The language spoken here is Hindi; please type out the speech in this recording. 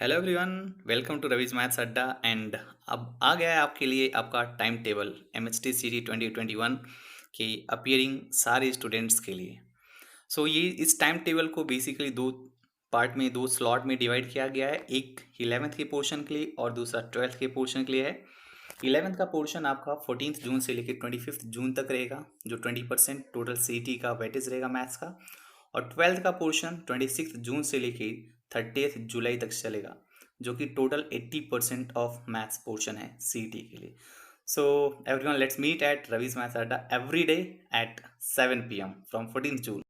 Hello everyone, welcome to Ravi's maths अड्डा। एंड अब आ गया है आपके लिए आपका टाइम टेबल MHT-CET 2021 के अपीयरिंग सारे स्टूडेंट्स के लिए। ये इस टाइम टेबल को बेसिकली दो पार्ट में, दो स्लॉट में डिवाइड किया गया है। एक 11th के पोर्शन के लिए और दूसरा 12th के पोर्शन के लिए है। 11th का पोर्शन आपका 14 जून से लेकर 25 जून तक रहेगा, जो 20% टोटल CET का वेटेज रहेगा मैथ्स का। और 12th का पोर्शन 26 जून से लेके 30 जुलाई तक चलेगा, जो कि टोटल 80% ऑफ मैथ्स पोर्शन है CET के लिए। So everyone, let's meet at Ravi's maths Adda every day at 7 PM from 14 June.